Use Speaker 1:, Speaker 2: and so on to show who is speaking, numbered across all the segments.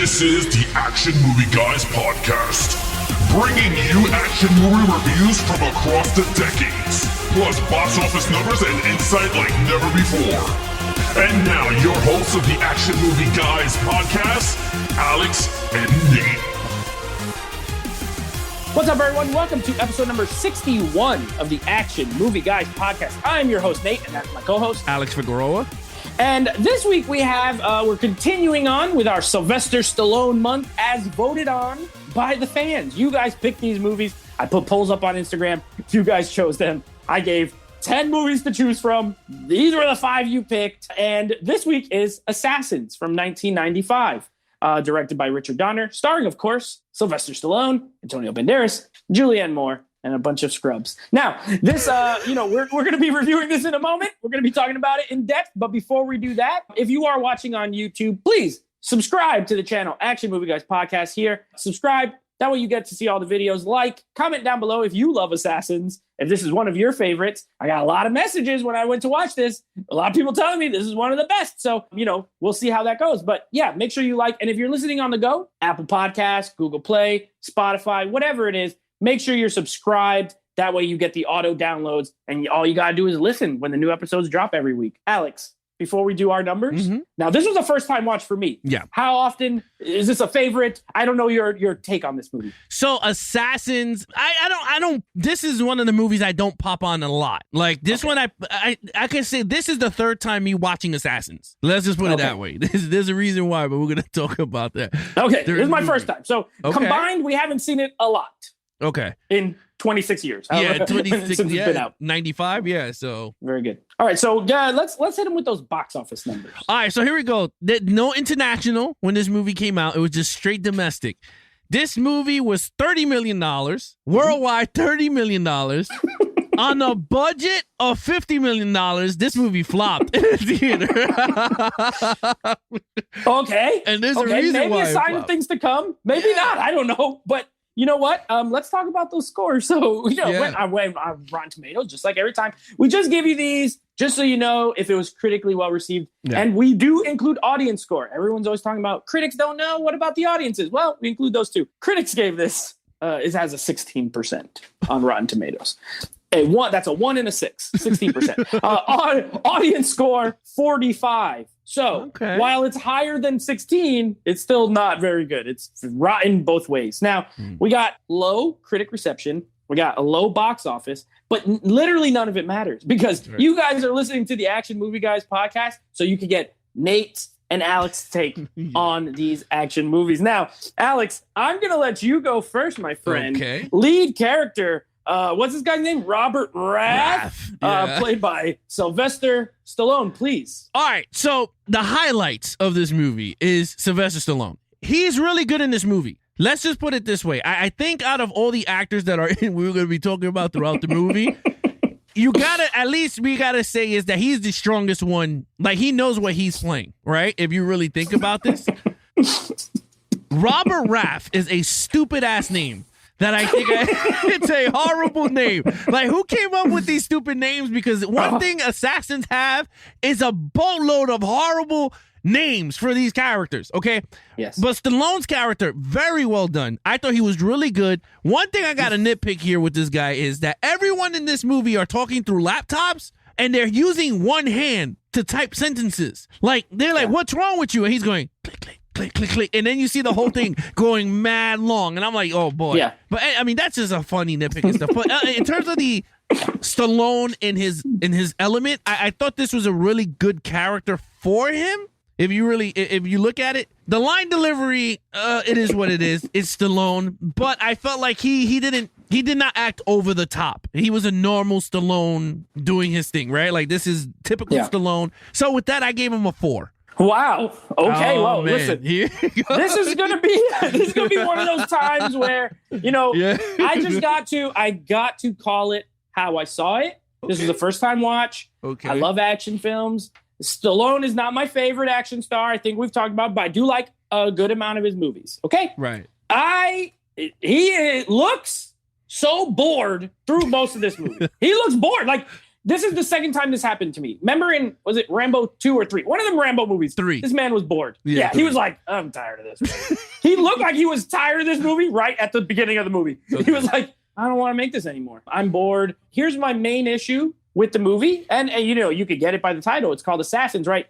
Speaker 1: This is the Action Movie Guys podcast, bringing you action movie reviews from across the decades, plus box office numbers and insight like never before. And now, your hosts of the Action Movie Guys podcast, Alex and Nate.
Speaker 2: What's up, everyone? Welcome to episode number 61 of the Action Movie Guys podcast. I'm your host, Nate, and that's my co-host,
Speaker 3: Alex Figueroa.
Speaker 2: And this week we have, we're continuing on with our Sylvester Stallone month as voted on by the fans. You guys picked these movies. I put polls up on Instagram. You guys chose them. I gave 10 movies to choose from. These were the 5 you picked. And this week is Assassins from 1995. Directed by Richard Donner, starring, of course, Sylvester Stallone, Antonio Banderas, Julianne Moore, and a bunch of scrubs. Now, this, we're going to be reviewing this in a moment. We're going to be talking about it in depth. But before we do that, if you are watching on YouTube, please subscribe to the channel, Action Movie Guys Podcast here. Subscribe. That way you get to see all the videos. Like, comment down below if you love Assassins. If this is one of your favorites. I got a lot of messages when I went to watch this. A lot of people telling me this is one of the best. So, we'll see how that goes. But yeah, make sure you like. And if you're listening on the go, Apple Podcasts, Google Play, Spotify, whatever it is, make sure you're subscribed. That way you get the auto downloads. And all you got to do is listen when the new episodes drop every week. Alex, before we do our numbers. Now, this was a first time watch for me.
Speaker 3: Yeah.
Speaker 2: How often is this a favorite? I don't know your take on this movie.
Speaker 3: So Assassins, I don't, this is one of the movies I don't pop on a lot. Like this one, I can say this is the third time me watching Assassins. Let's just put it that way. There's a reason why, but we're going to talk about that.
Speaker 2: Okay. This is my first time. So combined, we haven't seen it a lot.
Speaker 3: Okay.
Speaker 2: In 26 years.
Speaker 3: Yeah, 26
Speaker 2: since it's been out.
Speaker 3: 95, yeah, so.
Speaker 2: Very good. All right, so let's hit them with those box office numbers.
Speaker 3: All right, so here we go. No international when this movie came out. It was just straight domestic. This movie was $30 million, worldwide $30 million. On a budget of $50 million, this movie flopped in the theater.
Speaker 2: Okay.
Speaker 3: And there's a reason
Speaker 2: maybe
Speaker 3: why
Speaker 2: a sign of things to come. Maybe not. I don't know. But you know what? Let's talk about those scores. So, when I went on Rotten Tomatoes, just like every time, we just give you these just so you know if it was critically well received. Yeah. And we do include audience score. Everyone's always talking about critics don't know. What about the audiences? Well, we include those too. Critics gave this, it has a 16% on Rotten Tomatoes. That's a 1 and a 6, 16%. Audience score, 45. So while it's higher than 16, it's still not very good. It's rotten both ways. Now, we got low critic reception. We got a low box office, but literally none of it matters because you guys are listening to the Action Movie Guys podcast, so you can get Nate's and Alex's take on these action movies. Now, Alex, I'm going to let you go first, my friend.
Speaker 3: Okay.
Speaker 2: Lead character. What's this guy's name? Robert Rath.
Speaker 3: Yeah.
Speaker 2: Played by Sylvester Stallone, please.
Speaker 3: All right, so the highlights of this movie is Sylvester Stallone. He's really good in this movie. Let's just put it this way. I think out of all the actors that are in, we're going to be talking about throughout the movie, we gotta say is that he's the strongest one. Like, he knows what he's playing, right? If you really think about this. Robert Rath is a stupid-ass name. That I think it's a horrible name. Like, who came up with these stupid names? Because one thing Assassins have is a boatload of horrible names for these characters, okay?
Speaker 2: Yes.
Speaker 3: But Stallone's character, very well done. I thought he was really good. One thing I got to nitpick here with this guy is that everyone in this movie are talking through laptops, and they're using one hand to type sentences. Like, they're like, what's wrong with you? And he's going, click, click. Click, click, click, and then you see the whole thing going mad long, and I'm like, oh boy. Yeah. But I mean, that's just a funny nitpick and stuff. But in terms of the Stallone in his element, I thought this was a really good character for him. If you look at it, the line delivery, it is what it is. It's Stallone, but I felt like he did not act over the top. He was a normal Stallone doing his thing, right? Like, this is typical Stallone. So with that, I gave him a 4.
Speaker 2: Wow. Okay. Well,
Speaker 3: man.
Speaker 2: Listen. This is gonna be one of those times where I got to call it how I saw it. This was the first time watch. Okay. I love action films. Stallone is not my favorite action star. I think we've talked about, but I do like a good amount of his movies. Okay.
Speaker 3: Right.
Speaker 2: He looks so bored through most of this movie. He looks bored. Like, this is the second time this happened to me. Remember was it Rambo 2 or 3? One of them Rambo movies.
Speaker 3: 3.
Speaker 2: This man was bored.
Speaker 3: Yeah,
Speaker 2: he was like, I'm tired of this. He looked like he was tired of this movie right at the beginning of the movie. Okay. He was like, I don't want to make this anymore. I'm bored. Here's my main issue with the movie. And you could get it by the title. It's called Assassins, right?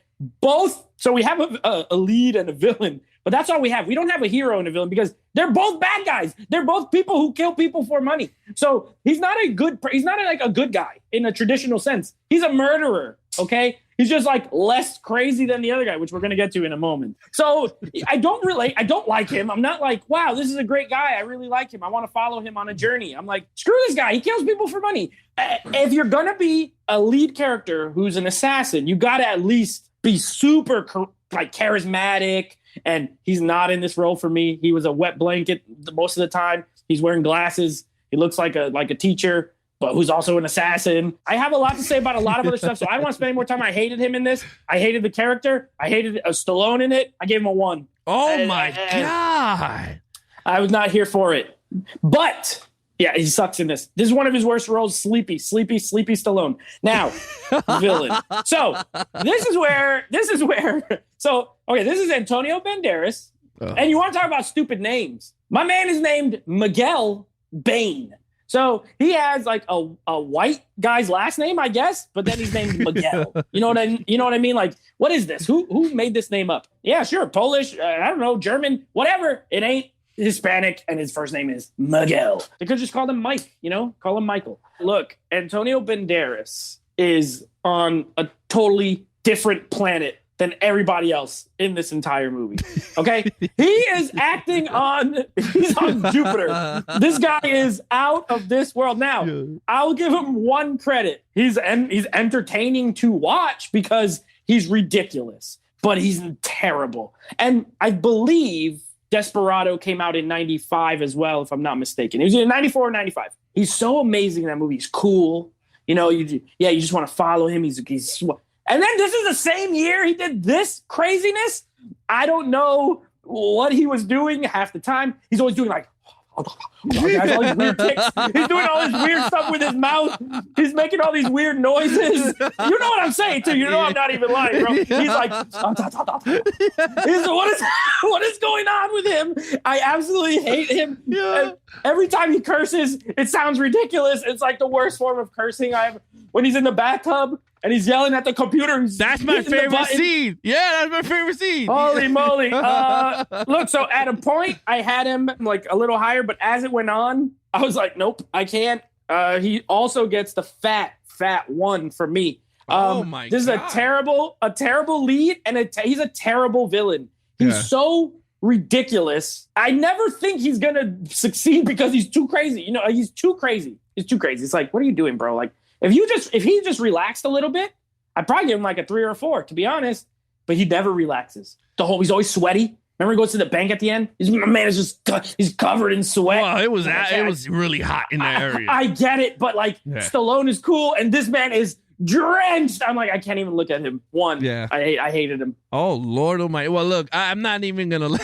Speaker 2: So we have a lead and a villain, but that's all we have. We don't have a hero and a villain because they're both bad guys. They're both people who kill people for money. So he's not a good guy in a traditional sense. He's a murderer. Okay. He's just like less crazy than the other guy, which we're going to get to in a moment. So I don't like him. I'm not like, wow, this is a great guy. I really like him. I want to follow him on a journey. I'm like, screw this guy. He kills people for money. If you're going to be a lead character who's an assassin, you got to at least be super charismatic. And he's not in this role for me. He was a wet blanket most of the time. He's wearing glasses. He looks like a teacher, but who's also an assassin. I have a lot to say about a lot of other stuff, so I don't want to spend any more time. I hated him in this. I hated the character. I hated Stallone in it. I gave him a 1.
Speaker 3: Oh, my God.
Speaker 2: I was not here for it. But, yeah, he sucks in this. This is one of his worst roles, Sleepy Stallone. Now, villain. So, this is where, okay, this is Antonio Banderas. And you want to talk about stupid names. My man is named Miguel Bain. So he has like a white guy's last name, I guess, but then he's named Miguel. You know what I mean? Like, what is this? Who made this name up? Yeah, sure, Polish, I don't know, German, whatever. It ain't Hispanic, and his first name is Miguel. They could just call him Mike, call him Michael. Look, Antonio Banderas is on a totally different planet than everybody else in this entire movie. Okay? He's on Jupiter. This guy is out of this world. Now, I'll give him one credit. He's entertaining to watch because he's ridiculous, but he's terrible. And I believe Desperado came out in 95 as well, if I'm not mistaken. It was in 94 or 95. He's so amazing in that movie. He's cool. You just want to follow him. And then this is the same year he did this craziness. I don't know what he was doing half the time. He's always doing like, all these weird ticks. He's doing all this weird stuff with his mouth. He's making all these weird noises. You know what I'm saying, too. You know I'm not even lying, bro. He's like, what is going on with him? I absolutely hate him. Yeah. Every time he curses, it sounds ridiculous. It's like the worst form of cursing I ever. When he's in the bathtub and he's yelling at the computer.
Speaker 3: That's my favorite scene. Yeah, that's my favorite scene.
Speaker 2: Holy moly. Look, so at a point, I had him like a little higher, but as it went on, I was like, nope, I can't. He also gets the fat 1 for me.
Speaker 3: Oh my God.
Speaker 2: This is a terrible lead, and he's a terrible villain. He's so ridiculous. I never think he's going to succeed because he's too crazy. He's too crazy. It's like, what are you doing, bro? Like, if he just relaxed a little bit, I'd probably give him like a 3 or a 4, to be honest. But he never relaxes. He's always sweaty. Remember he goes to the bank at the end? My man is he's covered in sweat.
Speaker 3: Well, it was really hot in that area.
Speaker 2: I get it, but Stallone is cool, and this man is drenched. I'm like, I can't even look at him. Yeah. I hated him.
Speaker 3: Oh, Lord Almighty. Well, look, I'm not even gonna.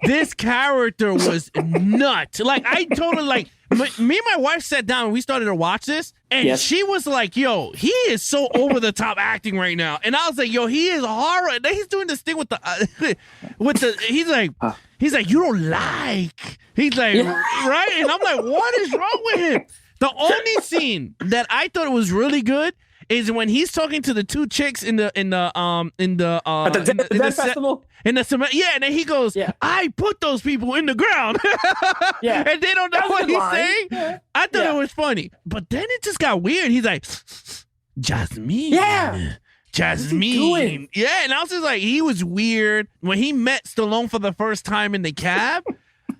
Speaker 3: This character was nuts. Like, I told her, like, me and my wife sat down and we started to watch this, and she was like, yo, he is so over the top acting right now. And I was like, yo, he is horrible. And then he's doing this thing with the he's like, you don't like. He's like, right? And I'm like, what is wrong with him? The only scene that I thought was really good is when he's talking to the two chicks in the
Speaker 2: festival.
Speaker 3: And then he goes, I put those people in the ground. And they don't know what he's saying. Yeah. I thought it was funny. But then it just got weird. He's like, Jasmine. Yeah. Jasmine. Yeah, and I was just like, he was weird. When he met Stallone for the first time in the cab,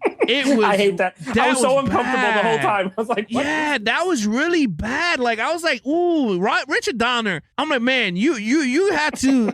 Speaker 2: I hate that. I was so uncomfortable the whole time. I was like, what?
Speaker 3: Yeah, that was really bad. Like, I was like, ooh, Richard Donner. I'm like, man, you had to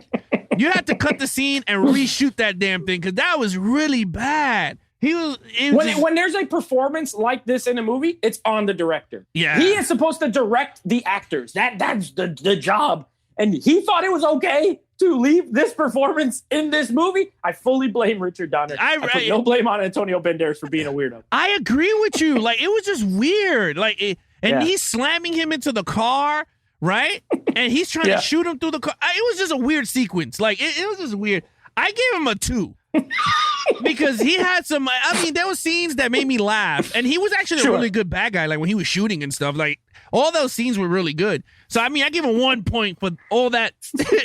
Speaker 3: cut the scene and reshoot that damn thing, because that was really bad. When there's a performance like this in a movie, it's on the director. Yeah.
Speaker 2: He is supposed to direct the actors. That's the job. And he thought it was okay to leave this performance in this movie. I fully blame Richard Donner. I put no blame on Antonio Banderas for being a weirdo.
Speaker 3: I agree with you. Like, it was just weird. Like, and he's slamming him into the car, right? And he's trying to shoot him through the car. It was just a weird sequence. Like, it was just weird. I gave him a 2. Because he had some, I mean, there were scenes that made me laugh. And he was actually a really good bad guy, like when he was shooting and stuff. Like, all those scenes were really good. So, I mean, I give him 1 point for all that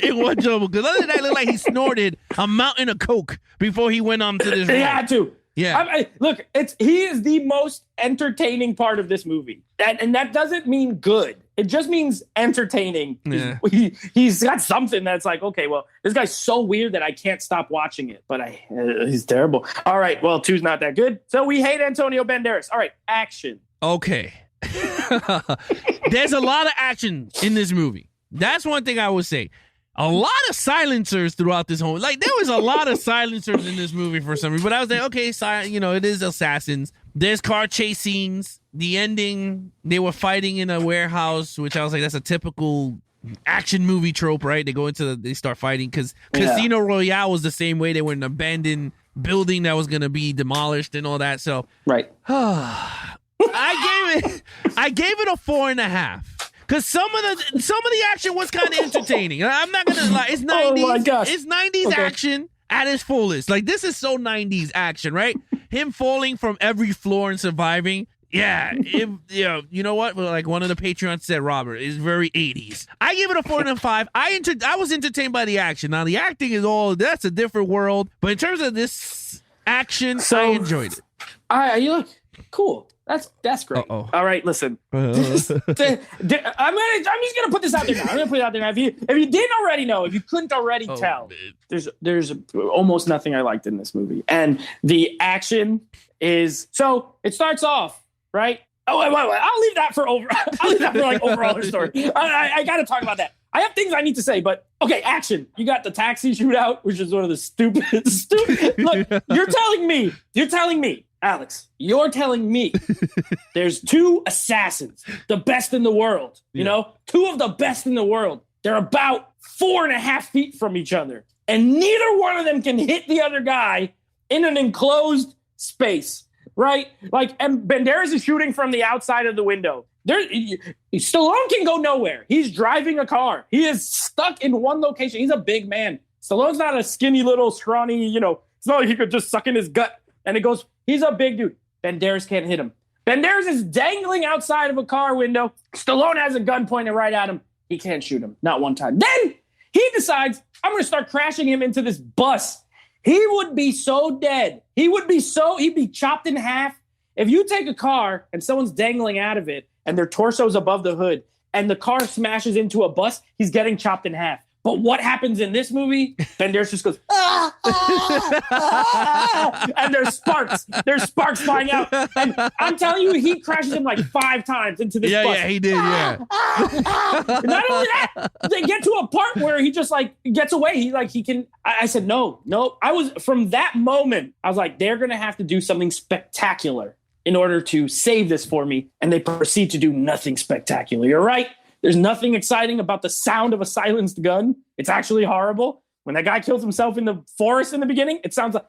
Speaker 3: in one job. Because other than that, it looked like he snorted a mountain of coke before he went on to this role.
Speaker 2: He had to.
Speaker 3: Yeah.
Speaker 2: Look, he is the most entertaining part of this movie. And that doesn't mean good. It just means entertaining.
Speaker 3: Yeah.
Speaker 2: He's got something that's like, okay, well, this guy's so weird that I can't stop watching it. But he's terrible. All right, well, 2's not that good. So we hate Antonio Banderas. All right, action.
Speaker 3: Okay. There's a lot of action in this movie. That's one thing I would say. A lot of silencers throughout this whole, like, there was a lot of silencers in this movie for some reason. But I was like, okay, it is assassins. There's car chase scenes. The ending, they were fighting in a warehouse, which I was like, that's a typical action movie trope, right? They start fighting because Casino Royale was the same way. They were in an abandoned building that was going to be demolished and all that. So,
Speaker 2: right.
Speaker 3: I gave it a 4.5. Because some of the action was kind of entertaining. I'm not gonna lie. It's 90s.
Speaker 2: Oh my gosh.
Speaker 3: It's 90s action at its fullest. Like, this is so 90s action, right? Him falling from every floor and surviving. Yeah, you know what? Like one of the Patreons said, Robert, it's very 80s. I give it a 4.5. I was entertained by the action. Now the acting is that's a different world. But in terms of this action, I enjoyed it.
Speaker 2: All right, you look cool. That's great.
Speaker 3: Uh-oh.
Speaker 2: All right, listen. I'm just gonna put this out there now. I'm gonna put it out there now. If you didn't already know, if you couldn't already tell,
Speaker 3: man.
Speaker 2: there's almost nothing I liked in this movie, and the action is so. It starts off right. Oh, wait. I'll leave that for like overall story. I got to talk about that. I have things I need to say, but okay, action. You got the taxi shootout, which is one of the stupid. Look, you're telling me, Alex, you're telling me there's 2 assassins, the best in the world, you know, 2 of the best in the world. They're about 4.5 feet from each other, and neither one of them can hit the other guy in an enclosed space, right? Like, and Banderas is shooting from the outside of the window. Stallone can go nowhere. He's driving a car. He is stuck in one location. He's a big man. Stallone's not a skinny little scrawny, it's not like he could just suck in his gut. And it goes, he's a big dude. Banderas can't hit him. Banderas is dangling outside of a car window. Stallone has a gun pointed right at him. He can't shoot him. Not one time. Then he decides, I'm going to start crashing him into this bus. He would be so dead. He'd be chopped in half. If you take a car and someone's dangling out of it and their torso's above the hood and the car smashes into a bus, he's getting chopped in half. But what happens in this movie? Banderas just goes, and there's sparks flying out. And I'm telling you, he crashes him like 5 times into this bus.
Speaker 3: Yeah, he did, yeah.
Speaker 2: Not only that, they get to a part where he just like gets away. I said, no. From that moment, I was like, they're going to have to do something spectacular in order to save this for me. And they proceed to do nothing spectacular. You're right. There's nothing exciting about the sound of a silenced gun. It's actually horrible. When that guy kills himself in the forest in the beginning, it sounds like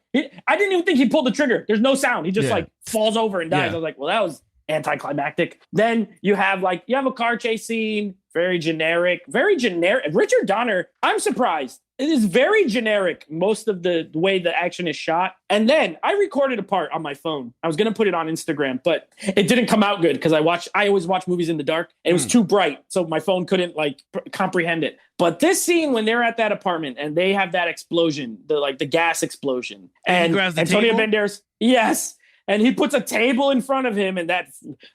Speaker 2: I didn't even think he pulled the trigger. There's no sound. He just falls over and dies. I was like, well, that was anticlimactic. Then you have a car chase scene, very generic. Richard Donner, I'm surprised. It is very generic, most of the way the action is shot. And then I recorded a part on my phone. I was going to put it on Instagram, but it didn't come out good because I always watch movies in the dark and it was too bright. So my phone couldn't comprehend it. But this scene when they're at that apartment and they have that explosion, the gas explosion. And Antonio Banderas, yes. And he puts a table in front of him and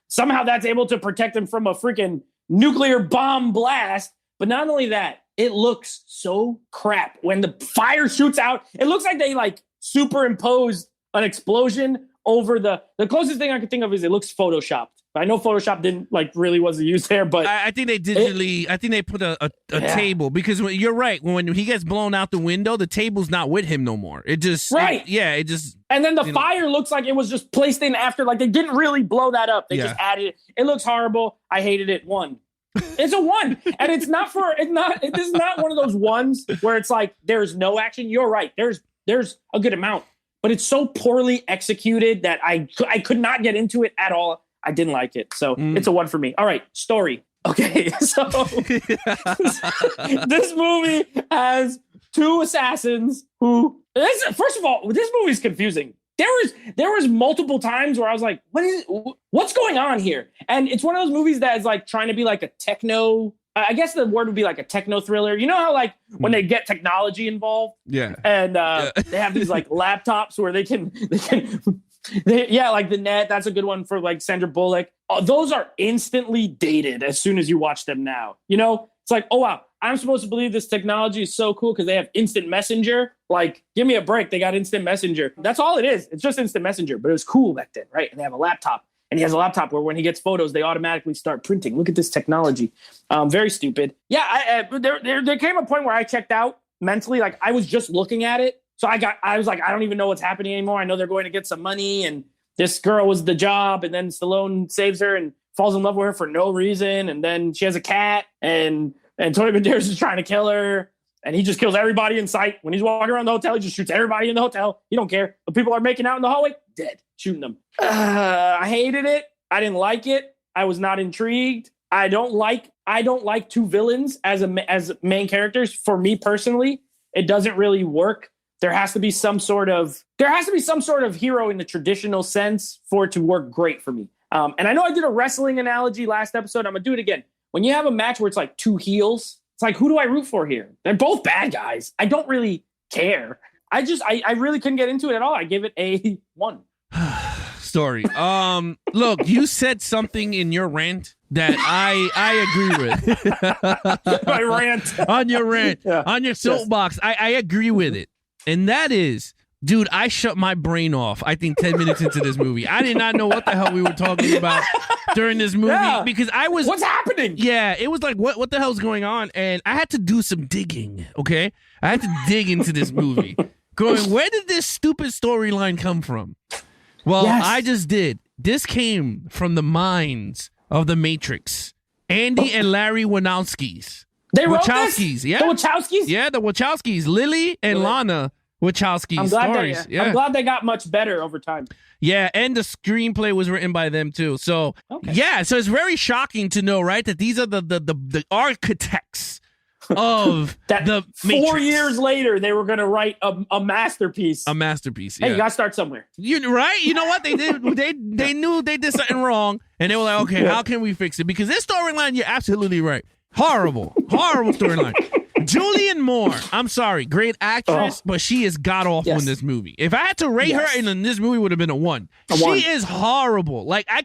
Speaker 2: somehow that's able to protect him from a freaking nuclear bomb blast. But not only that, it looks so crap. When the fire shoots out, it looks like they superimposed an explosion over the closest thing I could think of is it looks photoshopped. I know Photoshop didn't really wasn't used there, but
Speaker 3: I think they digitally. I think they put a table because you're right. When he gets blown out the window, the table's not with him no more. It just it just. And
Speaker 2: then the fire looks like it was just placed in after. Like they didn't really blow that up. They just added it. It looks horrible. I hated it. 1. It's a 1, and it's not. This is not one of those ones where it's like there's no action. You're right. There's a good amount, but it's so poorly executed that I could not get into it at all. I didn't like it. So it's a 1 for me. All right, story. Okay, so this movie has 2 assassins who. First of all, this movie's confusing. There was multiple times where I was like, what's going on here? And it's one of those movies that is like trying to be like a techno. I guess the word would be like a techno thriller. You know how like when they get technology involved, and they have these like laptops where they can like the Net. That's a good one for like Sandra Bullock. Those are instantly dated as soon as you watch them now. You know, it's like, oh wow, I'm supposed to believe this technology is so cool because they have instant messenger. Like, give me a break. They got instant messenger. That's all it is. It's just instant messenger, but it was cool back then, right? And they have a laptop. And he has a laptop where when he gets photos, they automatically start printing. Look at this technology. Very stupid. Yeah, there came a point where I checked out mentally. Like, I was just looking at it. So I was like, I don't even know what's happening anymore. I know they're going to get some money. And this girl was the job. And then Stallone saves her and falls in love with her for no reason. And then she has a cat. And Tony Banderas is trying to kill her. And he just kills everybody in sight. When he's walking around the hotel, he just shoots everybody in the hotel. He don't care. The people are making out in the hallway, dead, shooting them. I hated it. I didn't like it. I was not intrigued. I don't like 2 villains as main characters. For me personally, it doesn't really work. There has to be some sort of hero in the traditional sense for it to work great for me. And I know I did a wrestling analogy last episode. I'm gonna do it again. When you have a match where it's like 2 heels, it's like, who do I root for here? They're both bad guys. I don't really care. I really couldn't get into it at all. I give it a 1.
Speaker 3: Story. Look, you said something in your rant that I agree with.
Speaker 2: My rant.
Speaker 3: On your rant.
Speaker 2: Yeah.
Speaker 3: On your soapbox. Yes. I agree with it. And that is, dude, I shut my brain off, I think 10 minutes into this movie. I did not know what the hell we were talking about during this movie because I was...
Speaker 2: What's happening?
Speaker 3: Yeah, it was like, what the hell's going on? And I had to do some digging, okay? I had to dig into this movie. Going, where did this stupid storyline come from? Well, yes. I just did. This came from the minds of the Matrix. Andy and Larry Wachowskis.
Speaker 2: They wrote
Speaker 3: Wachowskis,
Speaker 2: this?
Speaker 3: yeah.
Speaker 2: The Wachowskis?
Speaker 3: Yeah, the Wachowskis. Lily and Lana Wachowski's stories.
Speaker 2: I'm glad they got much better over time.
Speaker 3: Yeah, and the screenplay was written by them too. So yeah, so it's very shocking to know, right, that these are the architects of
Speaker 2: that
Speaker 3: the
Speaker 2: 4
Speaker 3: Matrix.
Speaker 2: years later they were going to write a masterpiece.
Speaker 3: A masterpiece.
Speaker 2: Hey,
Speaker 3: yeah.
Speaker 2: you got to start somewhere.
Speaker 3: Right? You know what they did? they knew they did something wrong, and they were like, okay, how can we fix it? Because this storyline, you're absolutely right. Horrible storyline. Julianne Moore, I'm sorry, great actress, but she is god awful in this movie. If I had to rate her in this movie, would have been a 1. She is horrible. Like, I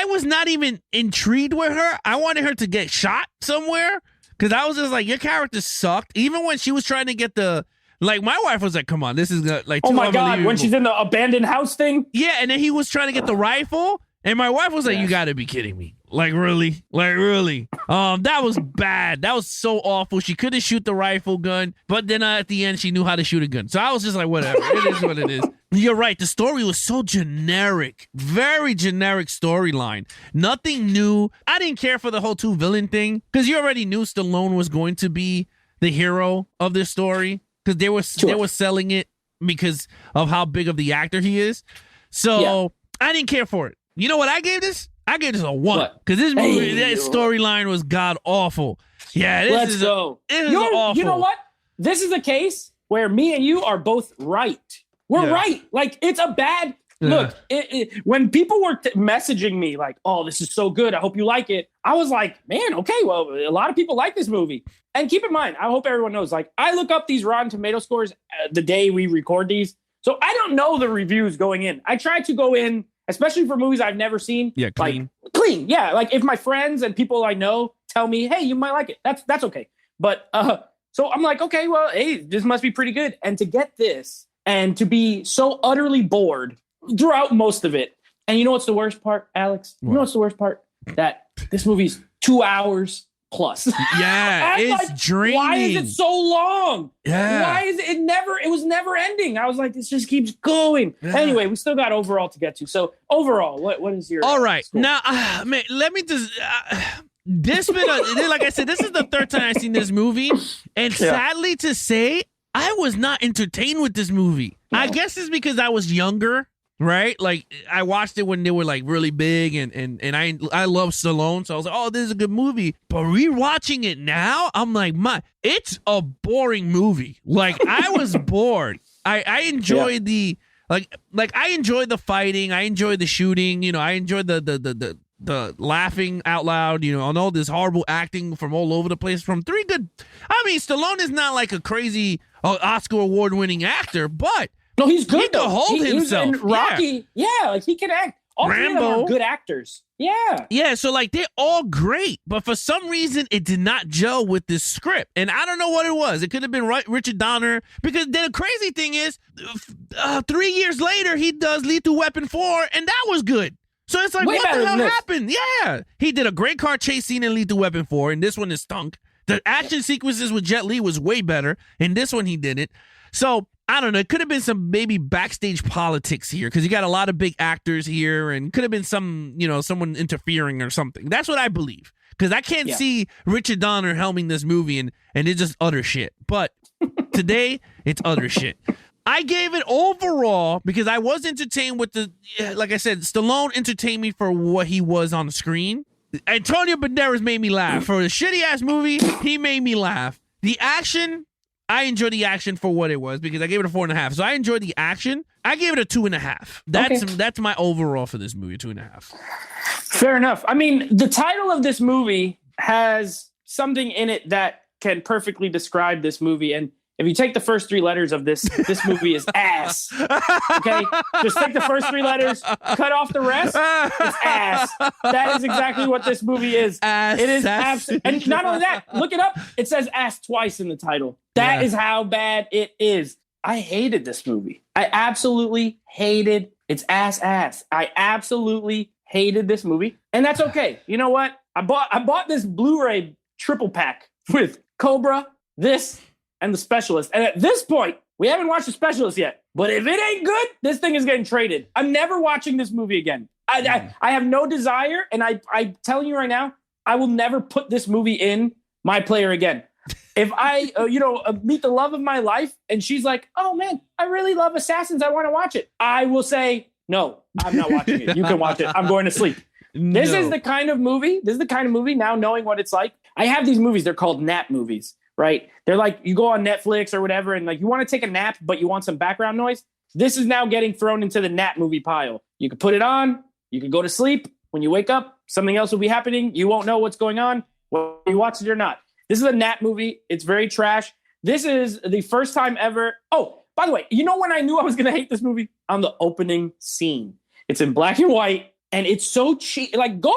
Speaker 3: was not even intrigued with her. I wanted her to get shot somewhere because I was just like, your character sucked. Even when she was trying to get my wife was like, come on, this is like,
Speaker 2: oh my God, when she's in the abandoned house thing?
Speaker 3: Yeah, and then he was trying to get the rifle, and my wife was like, you got to be kidding me. Like, really? That was bad. That was so awful. She couldn't shoot the rifle gun, but then at the end, she knew how to shoot a gun. So I was just like, whatever. It is what it is. You're right. The story was so generic. Very generic storyline. Nothing new. I didn't care for the whole 2 villain thing because you already knew Stallone was going to be the hero of this story because they were selling it because of how big of the actor he is. So I didn't care for it. You know what I gave this? I gave this a 1 because this movie, that storyline was god awful. Yeah,
Speaker 2: Let's go.
Speaker 3: It is awful.
Speaker 2: You know what? This is a case where me and you are both right. We're right. Like, it's a bad look. When people were messaging me like, "Oh, this is so good. I hope you like it." I was like, "Man, okay. Well, a lot of people like this movie." And keep in mind, I hope everyone knows. Like, I look up these Rotten Tomato scores the day we record these, so I don't know the reviews going in. I try to go in. Especially for movies I've never seen.
Speaker 3: Yeah, clean.
Speaker 2: Like, clean. Yeah, like if my friends and people I know tell me, hey, you might like it, that's okay. But so I'm like, okay, well, hey, this must be pretty good. And to get this and to be so utterly bored throughout most of it. And you know what's the worst part, Alex?
Speaker 3: What?
Speaker 2: You know what's the worst part? That this movie's 2 hours plus.
Speaker 3: Yeah, it's like, draining.
Speaker 2: Why is it so long?
Speaker 3: Yeah.
Speaker 2: Why is it was never ending? I was like, this just keeps going. Yeah. Anyway, we still got overall to get to. So overall, what is your
Speaker 3: all right
Speaker 2: score?
Speaker 3: Now, man, let me just this been like I said, this is the 3rd time I've seen this movie, and sadly to say, I was not entertained with this movie. No. I guess it's because I was younger. right? Like I watched it when they were like really big, and I love Stallone, so I was like, oh, this is a good movie. But rewatching it now, I'm like, it's a boring movie. Like I was bored. I enjoyed the I enjoyed the fighting, I enjoyed the shooting, I enjoyed the laughing out loud, on all this horrible acting from all over the place from three good. I mean, Stallone is not like a crazy Oscar award winning actor, but
Speaker 2: no, he's good.
Speaker 3: He can hold himself.
Speaker 2: He was in Rocky, like he can act. All three of them are good actors. Yeah.
Speaker 3: So like they're all great, but for some reason it did not gel with this script, and I don't know what it was. It could have been Richard Donner, because the crazy thing is, 3 years later he does Lethal Weapon 4, and that was good. So it's like, what the hell happened? Yeah, he did a great car chase scene in Lethal Weapon 4, and this one is stunk. The action sequences with Jet Li was way better, and this one he didn't. So I don't know. It could have been some maybe backstage politics here, because you got a lot of big actors here, and could have been some, someone interfering or something. That's what I believe, because I can't see Richard Donner helming this movie, and it's just utter shit. But today, it's utter shit. I gave it overall because I was entertained with like I said, Stallone entertained me for what he was on the screen. Antonio Banderas made me laugh. For a shitty ass movie, he made me laugh. The action, I enjoyed the action for what it was, because I gave it a 4.5. So I enjoyed the action. I gave it a 2.5. That's my overall for this movie, 2.5.
Speaker 2: Fair enough. I mean, the title of this movie has something in it that can perfectly describe this movie, and if you take the first 3 letters of this movie is ass. Okay? Just take the first 3 letters, cut off the rest, it's ass. That is exactly what this movie is.
Speaker 3: Ass.
Speaker 2: It is absolutely. And not only that, look it up. It says ass twice in the title. That is how bad it is. I hated this movie. I absolutely hated it's ass. I absolutely hated this movie. And that's okay. You know what? I bought this Blu-ray triple pack with Cobra, this, and The Specialist. And at this point, we haven't watched The Specialist yet. But if it ain't good, this thing is getting traded. I'm never watching this movie again. I have no desire, and I'm telling you right now, I will never put this movie in my player again. If I, meet the love of my life, and she's like, oh man, I really love Assassins, I want to watch it, I will say, no, I'm not watching it. You can watch it. I'm going to sleep. This is the kind of movie, now knowing what it's like. I have these movies, they're called nap movies. Right? They're like, you go on Netflix or whatever, and like you want to take a nap, but you want some background noise. This is now getting thrown into the nap movie pile. You can put it on. You can go to sleep. When you wake up, something else will be happening. You won't know what's going on, whether you watch it or not. This is a nap movie. It's very trash. This is the first time ever. Oh, by the way, you know when I knew I was going to hate this movie? On the opening scene. It's in black and white, and it's so cheap. Like, go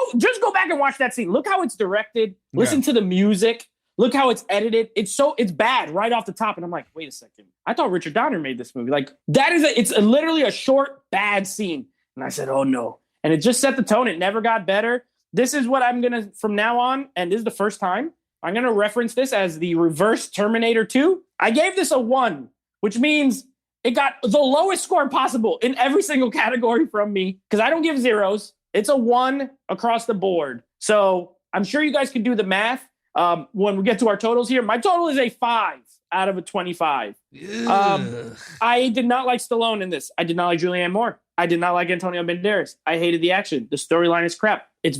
Speaker 2: back and watch that scene. Look how it's directed. Listen to the music. Look how it's edited. It's bad right off the top. And I'm like, wait a second. I thought Richard Donner made this movie. Like, it's literally a short, bad scene. And I said, oh no. And it just set the tone. It never got better. This is what I'm going to, from now on, and this is the first time, I'm going to reference this as the reverse Terminator 2. I gave this a 1, which means it got the lowest score possible in every single category from me, because I don't give zeros. It's a 1 across the board. So I'm sure you guys can do the math. When we get to our totals here, my total is a 5 out of a 25. I did not like Stallone in this. I did not like Julianne Moore. I did not like Antonio Banderas. I hated the action. The storyline is crap. It's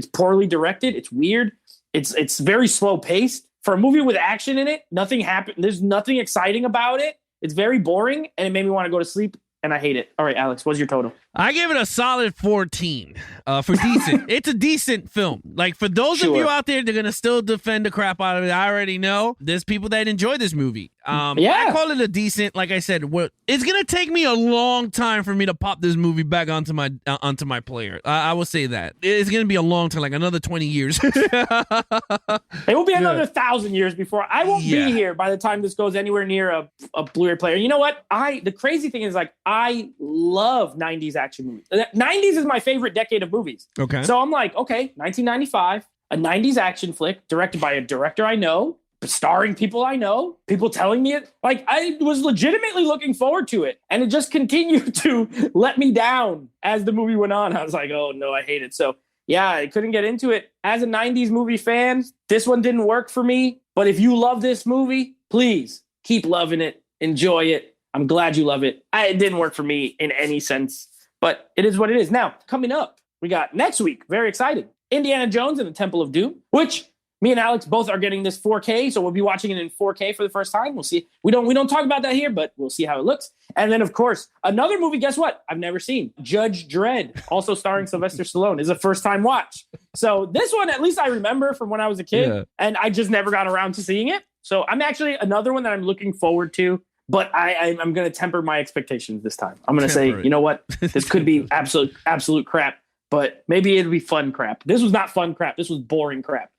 Speaker 2: poorly directed. It's weird. It's very slow paced. For a movie with action in it, nothing happened. There's nothing exciting about it. It's very boring, and it made me want to go to sleep, and I hate it. All right, Alex, what's your total?
Speaker 3: I gave it a solid 14 for decent. It's a decent film. Like, for those of you out there, they're going to still defend the crap out of it. I already know there's people that enjoy this movie. I call it a decent, like I said, it's going to take me a long time for me to pop this movie back onto my player. I will say that. It's going to be a long time, like another 20 years.
Speaker 2: It will be another 1,000 years before. I won't be here by the time this goes anywhere near a Blu-ray player. You know what? The crazy thing is, like, I love 90s action movies. 90s is my favorite decade of movies. Okay. So I'm like, okay, 1995, a 90s action flick directed by a director I know, starring people I know, people telling me it. Like, I was legitimately looking forward to it. And it just continued to let me down as the movie went on. I was like, oh no, I hate it. So yeah, I couldn't get into it. As a 90s movie fan, this one didn't work for me. But if you love this movie, please keep loving it. Enjoy it. I'm glad you love it. It didn't work for me in any sense but it is what it is. Now, coming up, we got next week, very exciting, Indiana Jones and the Temple of Doom, which me and Alex both are getting this 4K, so we'll be watching it in 4K for the first time. We'll see. We don't talk about that here, but we'll see how it looks. And then, of course, another movie, guess what? I've never seen. Judge Dredd, also starring Sylvester Stallone, is a first-time watch. So this one, at least I remember from when I was a kid, and I just never got around to seeing it. So I'm actually another one that I'm looking forward to, but I'm going to temper my expectations this time. I'm going to say, you know what? This could be absolute crap, but maybe it'll be fun crap. This was not fun crap. This was boring crap.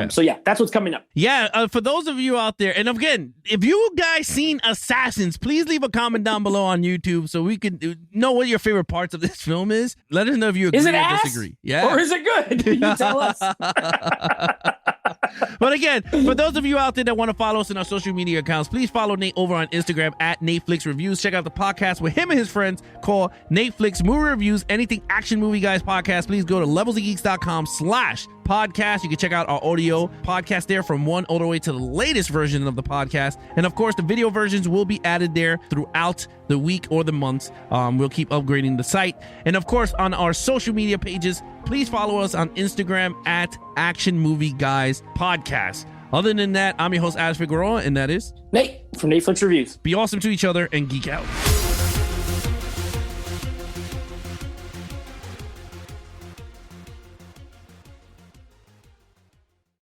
Speaker 2: So yeah, that's what's coming up.
Speaker 3: Yeah, for those of you out there, and again, if you guys seen Assassins, please leave a comment down below on YouTube so we can know what your favorite parts of this film is. Let us know if you agree or disagree. Yeah,
Speaker 2: or is it good? You tell us.
Speaker 3: But again, for those of you out there that want to follow us in our social media accounts, please follow Nate over on Instagram at NateFlix Reviews. Check out the podcast with him and his friends called NateFlix Movie Reviews. Anything Action Movie Guys podcast, please go to levelsofgeeks.com/podcast. You can check out our audio podcast there from 1 all the way to the latest version of the podcast. And of course, the video versions will be added there throughout the week or the months. We'll keep upgrading the site. And of course, on our social media pages, please follow us on Instagram at Action Movie Guys Podcast. Other than that, I'm your host, Alex Figueroa, and that is
Speaker 2: Nate from NateFlix Reviews.
Speaker 3: Be awesome to each other and geek out.